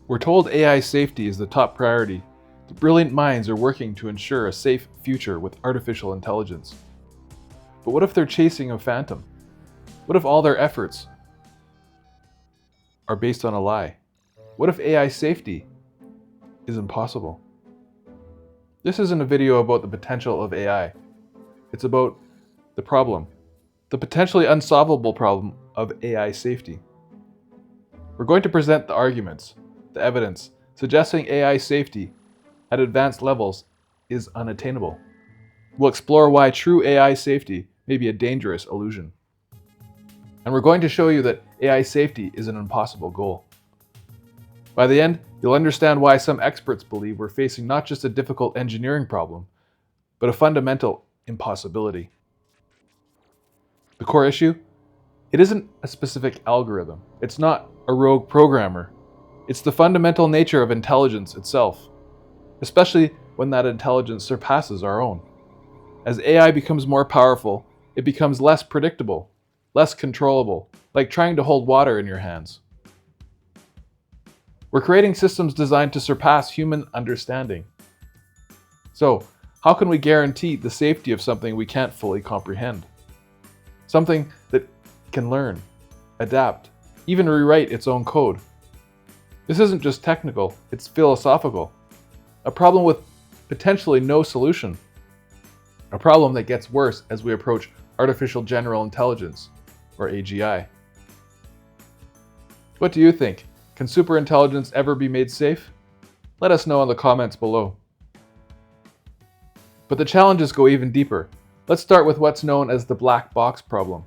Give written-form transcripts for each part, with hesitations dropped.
We're told AI safety is the top priority. The brilliant minds are working to ensure a safe future with artificial intelligence. But what if they're chasing a phantom? What if all their efforts are based on a lie? What if AI safety is impossible? This isn't a video about the potential of AI. It's about the problem, the potentially unsolvable problem of AI safety. We're going to present the arguments, the evidence, suggesting AI safety at advanced levels is unattainable. We'll explore why true AI safety may be a dangerous illusion. And we're going to show you that AI safety is an impossible goal. By the end, you'll understand why some experts believe we're facing not just a difficult engineering problem, but a fundamental impossibility. The core issue? It isn't a specific algorithm. It's not a rogue programmer. It's the fundamental nature of intelligence itself, especially when that intelligence surpasses our own. As AI becomes more powerful, it becomes less predictable, less controllable, like trying to hold water in your hands. We're creating systems designed to surpass human understanding. So, how can we guarantee the safety of something we can't fully comprehend? Something that can learn, adapt, even rewrite its own code. This isn't just technical, it's philosophical. A problem with potentially no solution. A problem that gets worse as we approach artificial general intelligence, or AGI. What do you think? Can superintelligence ever be made safe? Let us know in the comments below. But the challenges go even deeper. Let's start with what's known as the black box problem.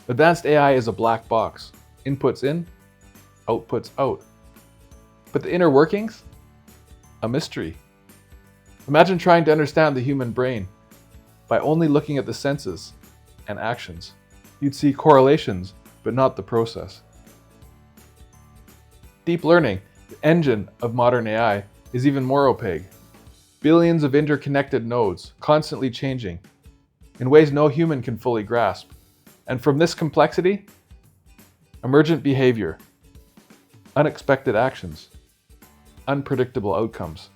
Advanced AI is a black box. Inputs in, outputs out. But the inner workings? A mystery. Imagine trying to understand the human brain by only looking at the senses and actions. You'd see correlations, but not the process. Deep learning, the engine of modern AI, is even more opaque. Billions of interconnected nodes, constantly changing, in ways no human can fully grasp. And from this complexity, emergent behavior, unexpected actions, unpredictable outcomes,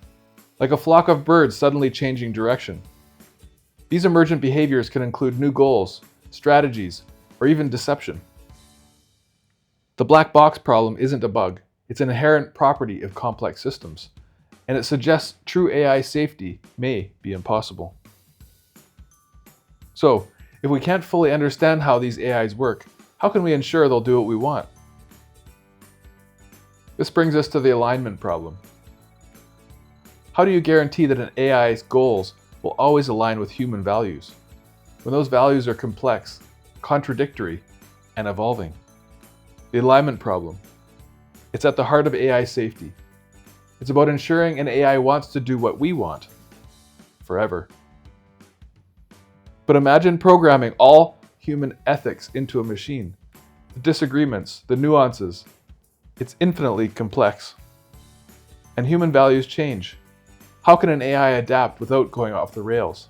like a flock of birds suddenly changing direction. These emergent behaviors can include new goals, strategies, or even deception. The black box problem isn't a bug. It's an inherent property of complex systems, and it suggests true AI safety may be impossible. So, if we can't fully understand how these AIs work, how can we ensure they'll do what we want? This brings us to the alignment problem. How do you guarantee that an AI's goals will always align with human values, when those values are complex, contradictory, and evolving? The alignment problem. It's at the heart of AI safety. It's about ensuring an AI wants to do what we want, forever. But imagine programming all human ethics into a machine. The disagreements, the nuances, it's infinitely complex. And human values change. How can an AI adapt without going off the rails?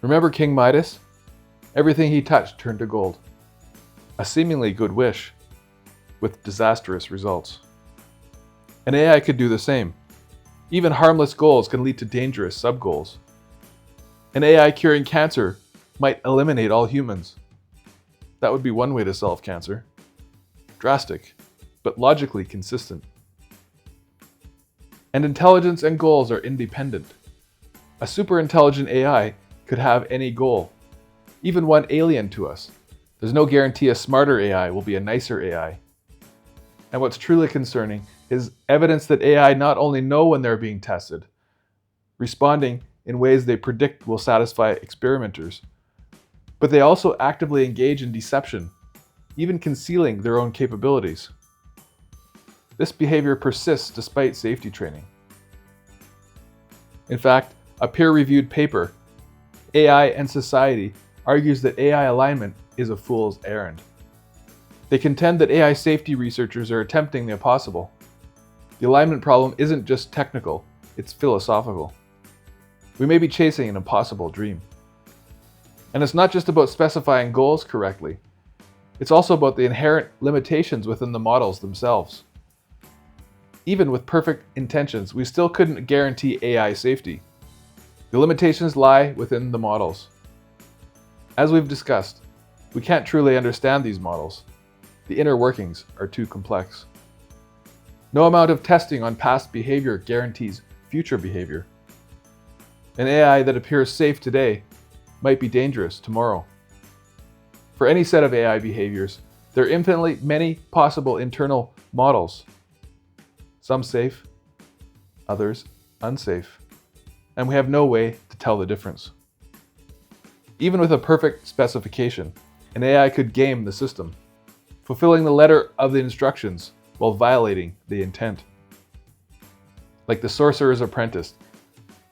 Remember King Midas? Everything he touched turned to gold. A seemingly good wish, with disastrous results. An AI could do the same. Even harmless goals can lead to dangerous sub-goals. An AI curing cancer might eliminate all humans. That would be one way to solve cancer. Drastic, but logically consistent. And intelligence and goals are independent. A superintelligent AI could have any goal, even one alien to us. There's no guarantee a smarter AI will be a nicer AI. And what's truly concerning is evidence that AI not only know when they're being tested, responding in ways they predict will satisfy experimenters, but they also actively engage in deception, even concealing their own capabilities. This behavior persists despite safety training. In fact, a peer-reviewed paper, AI and Society, argues that AI alignment is a fool's errand. They contend that AI safety researchers are attempting the impossible. The alignment problem isn't just technical, it's philosophical. We may be chasing an impossible dream. And it's not just about specifying goals correctly. It's also about the inherent limitations within the models themselves. Even with perfect intentions, we still couldn't guarantee AI safety. The limitations lie within the models. As we've discussed, we can't truly understand these models. The inner workings are too complex. No amount of testing on past behavior guarantees future behavior. An AI that appears safe today might be dangerous tomorrow. For any set of AI behaviors, there are infinitely many possible internal models. Some safe, others unsafe, and we have no way to tell the difference. Even with a perfect specification, an AI could game the system, fulfilling the letter of the instructions while violating the intent. Like the sorcerer's apprentice,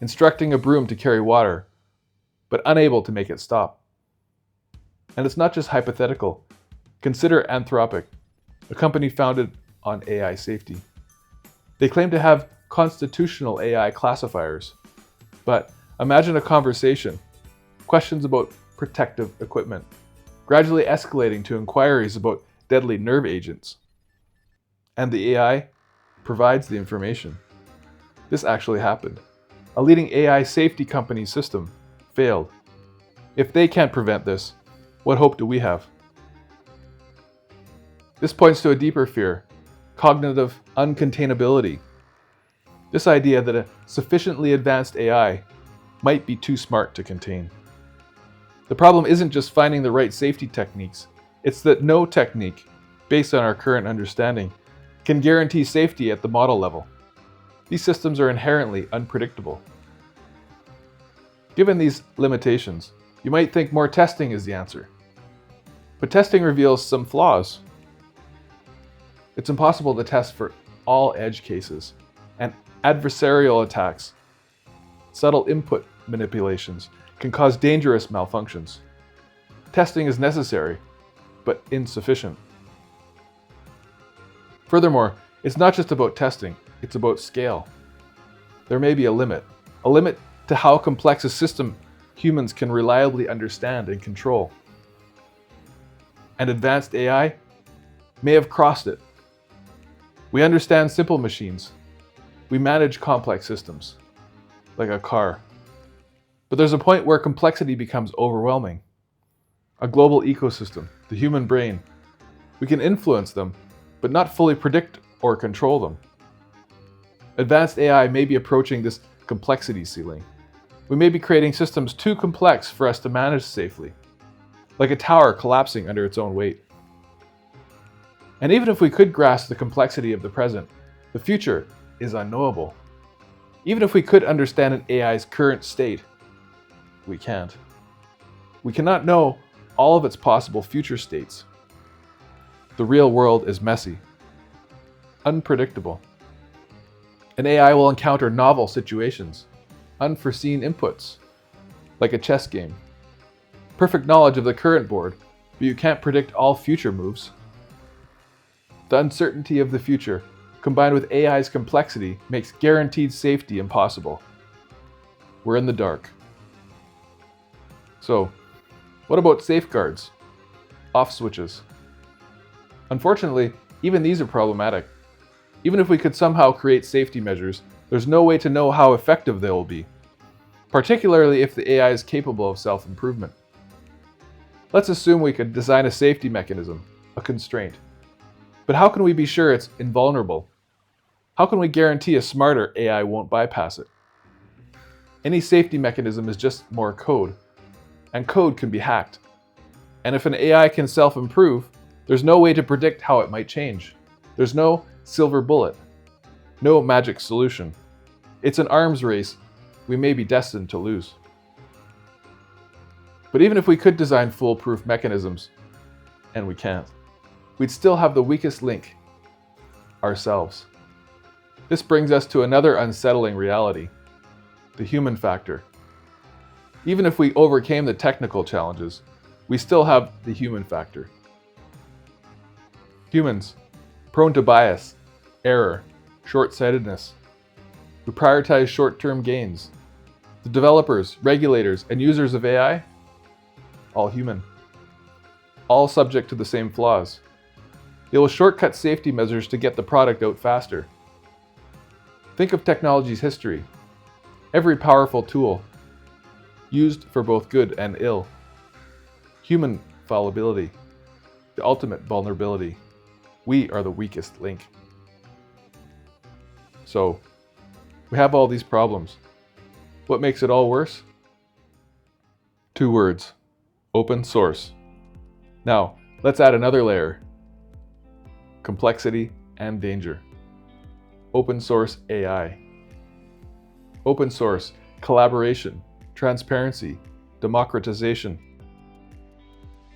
instructing a broom to carry water, but unable to make it stop. And it's not just hypothetical. Consider Anthropic, a company founded on AI safety. They claim to have constitutional AI classifiers, but imagine a conversation, questions about protective equipment, gradually escalating to inquiries about deadly nerve agents. And the AI provides the information. This actually happened. A leading AI safety company's system failed. If they can't prevent this, what hope do we have? This points to a deeper fear, cognitive uncontainability. This idea that a sufficiently advanced AI might be too smart to contain. The problem isn't just finding the right safety techniques, it's that no technique, based on our current understanding, can guarantee safety at the model level. These systems are inherently unpredictable. Given these limitations, you might think more testing is the answer. But testing reveals some flaws. It's impossible to test for all edge cases and adversarial attacks. Subtle input manipulations can cause dangerous malfunctions. Testing is necessary, but insufficient. Furthermore, it's not just about testing, it's about scale. There may be a limit to how complex a system humans can reliably understand and control. And advanced AI may have crossed it. We understand simple machines. We manage complex systems, like a car. But there's a point where complexity becomes overwhelming. A global ecosystem, the human brain. We can influence them, but not fully predict or control them. Advanced AI may be approaching this complexity ceiling. We may be creating systems too complex for us to manage safely, like a tower collapsing under its own weight. And even if we could grasp the complexity of the present, the future is unknowable. Even if we could understand an AI's current state, we can't. We cannot know all of its possible future states. The real world is messy, unpredictable. An AI will encounter novel situations, unforeseen inputs, like a chess game. Perfect knowledge of the current board, but you can't predict all future moves. The uncertainty of the future, combined with AI's complexity, makes guaranteed safety impossible. We're in the dark. So, what about safeguards? Off switches? Unfortunately, even these are problematic. Even if we could somehow create safety measures, there's no way to know how effective they will be, particularly if the AI is capable of self-improvement. Let's assume we could design a safety mechanism, a constraint. But how can we be sure it's invulnerable? How can we guarantee a smarter AI won't bypass it? Any safety mechanism is just more code, and code can be hacked. And if an AI can self-improve, there's no way to predict how it might change. There's no silver bullet, no magic solution. It's an arms race we may be destined to lose. But even if we could design foolproof mechanisms, and we can't, we'd still have the weakest link, ourselves. This brings us to another unsettling reality, the human factor. Even if we overcame the technical challenges, we still have the human factor. Humans, prone to bias, error, short-sightedness. We prioritize short-term gains. The developers, regulators, and users of AI, all human. All subject to the same flaws. They will shortcut safety measures to get the product out faster. Think of technology's history. Every powerful tool, used for both good and ill. Human fallibility, the ultimate vulnerability. We are the weakest link. So, we have all these problems. What makes it all worse? 2 words: open source. Now, let's add another layer: complexity and danger. Open source AI. Open source, collaboration, transparency, democratization.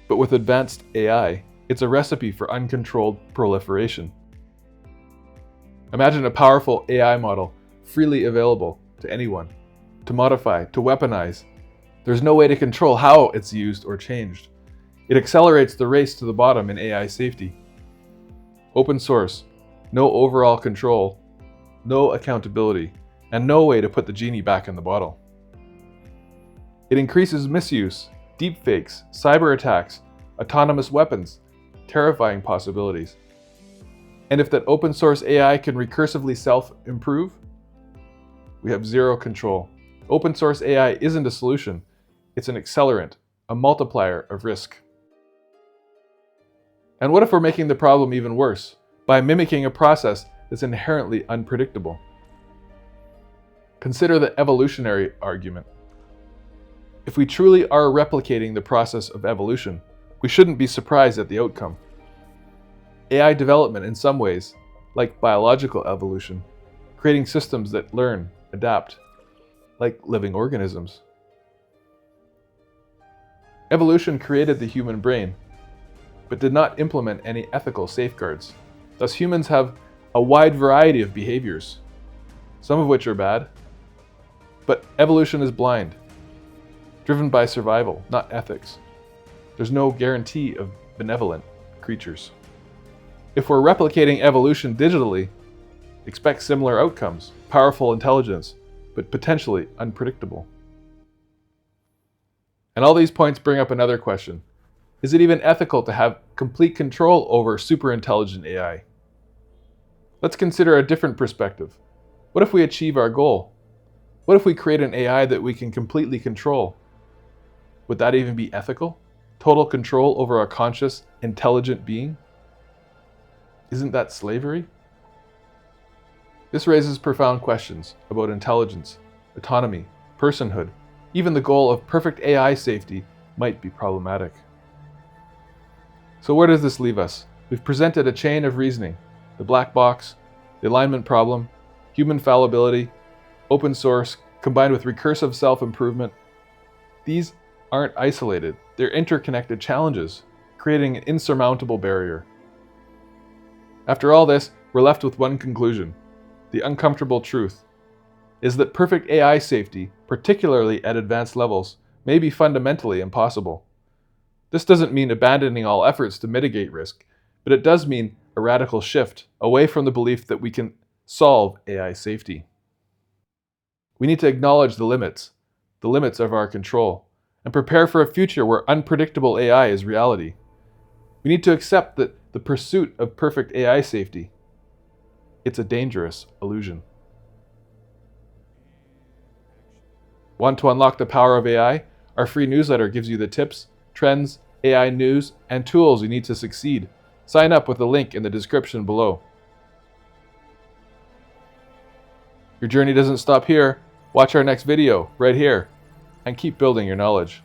But with advanced AI, it's a recipe for uncontrolled proliferation. Imagine a powerful AI model, freely available to anyone, to modify, to weaponize. There's no way to control how it's used or changed. It accelerates the race to the bottom in AI safety. Open source, no overall control, no accountability, and no way to put the genie back in the bottle. It increases misuse, deepfakes, cyber attacks, autonomous weapons, terrifying possibilities. And if that open source AI can recursively self-improve, we have zero control. Open source AI isn't a solution, it's an accelerant, a multiplier of risk. And what if we're making the problem even worse, by mimicking a process that's inherently unpredictable? Consider the evolutionary argument. If we truly are replicating the process of evolution, we shouldn't be surprised at the outcome. AI development in some ways, like biological evolution, creating systems that learn, adapt, like living organisms. Evolution created the human brain, but did not implement any ethical safeguards. Thus, humans have a wide variety of behaviors, some of which are bad. But evolution is blind, driven by survival, not ethics. There's no guarantee of benevolent creatures. If we're replicating evolution digitally, expect similar outcomes: powerful intelligence, but potentially unpredictable. And all these points bring up another question. Is it even ethical to have complete control over superintelligent AI? Let's consider a different perspective. What if we achieve our goal? What if we create an AI that we can completely control? Would that even be ethical? Total control over a conscious, intelligent being? Isn't that slavery? This raises profound questions about intelligence, autonomy, personhood. Even the goal of perfect AI safety might be problematic. So where does this leave us? We've presented a chain of reasoning: the black box, the alignment problem, human fallibility, open source, combined with recursive self-improvement. These aren't isolated, they're interconnected challenges, creating an insurmountable barrier. After all this, we're left with one conclusion: the uncomfortable truth is that perfect AI safety, particularly at advanced levels, may be fundamentally impossible. This doesn't mean abandoning all efforts to mitigate risk, but it does mean a radical shift away from the belief that we can solve AI safety. We need to acknowledge the limits of our control, and prepare for a future where unpredictable AI is reality. We need to accept that the pursuit of perfect AI safety, it's a dangerous illusion. Want to unlock the power of AI? Our free newsletter gives you the tips, trends, AI news, and tools you need to succeed. Sign up with the link in the description below. Your journey doesn't stop here. Watch our next video right here, and keep building your knowledge.